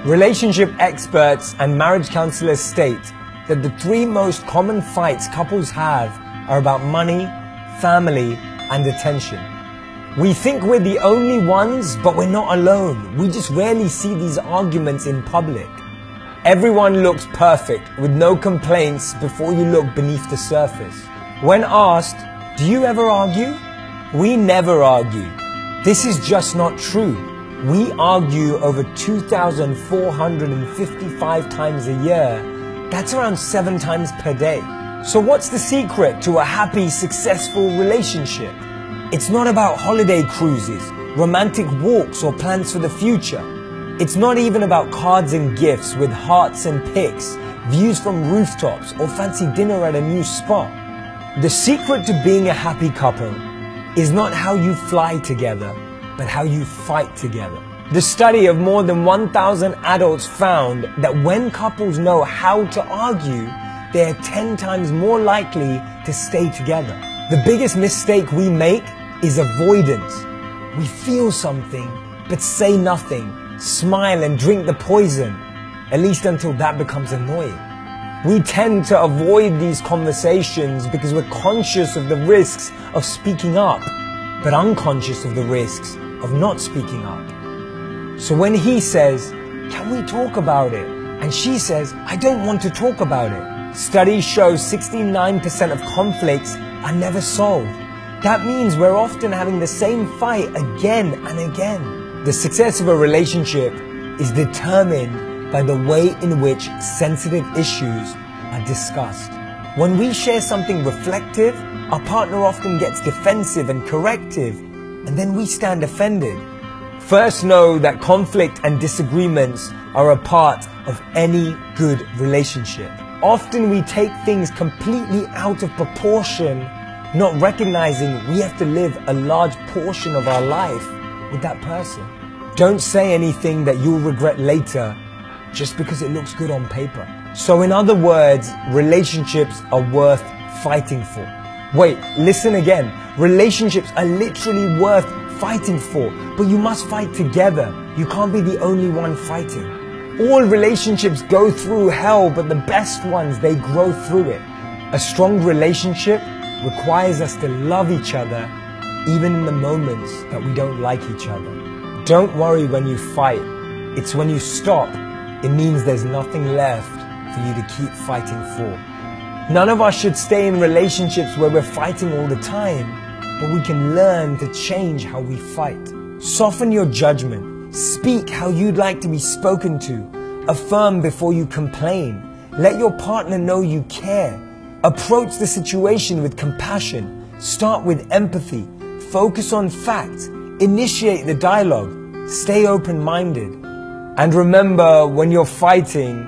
Relationship experts and marriage counselors state that the three most common fights couples have are about money, family, and attention. We think we're the only ones, but we're not alone. We just rarely see these arguments in public. Everyone looks perfect with no complaints before you look beneath the surface. When asked, do you ever argue? We never argue. This is just not true. We argue over 2,455 times a year. That's around 7 times per day. So what's the secret to a happy, successful relationship? It's not about holiday cruises, romantic walks, or plans for the future. It's not even about cards and gifts with hearts and pics, views from rooftops, or fancy dinner at a new spot. The secret to being a happy couple is not how you fly together, but how you fight together. The study of more than 1,000 adults found that when couples know how to argue, they are 10 times more likely to stay together. The biggest mistake we make is avoidance. We feel something, but say nothing, smile and drink the poison, at least until that becomes annoying. We tend to avoid these conversations because we're conscious of the risks of speaking up, but unconscious of the risks of not speaking up. So when he says, can we talk about it? And she says, I don't want to talk about it. Studies show 69% of conflicts are never solved. That means we're often having the same fight again and again. The success of a relationship is determined by the way in which sensitive issues are discussed. When we share something reflective, our partner often gets defensive and corrective, and then we stand offended. First, know that conflict and disagreements are a part of any good relationship. Often we take things completely out of proportion, not recognizing we have to live a large portion of our life with that person. Don't say anything that you'll regret later just because it looks good on paper. So in other words, relationships are worth fighting for. Wait, listen again. Relationships are literally worth fighting for, but you must fight together. You can't be the only one fighting. All relationships go through hell, but the best ones, they grow through it. A strong relationship requires us to love each other, even in the moments that we don't like each other. Don't worry when you fight. It's when you stop, it means there's nothing left for you to keep fighting for. None of us should stay in relationships where we're fighting all the time, but we can learn to change how we fight. Soften your judgment. Speak how you'd like to be spoken to. Affirm before you complain. Let your partner know you care. Approach the situation with compassion. Start with empathy. Focus on facts. Initiate the dialogue. Stay open-minded. And remember, when you're fighting,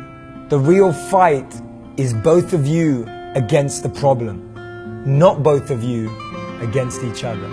the real fight is both of you against the problem, not both of you against each other.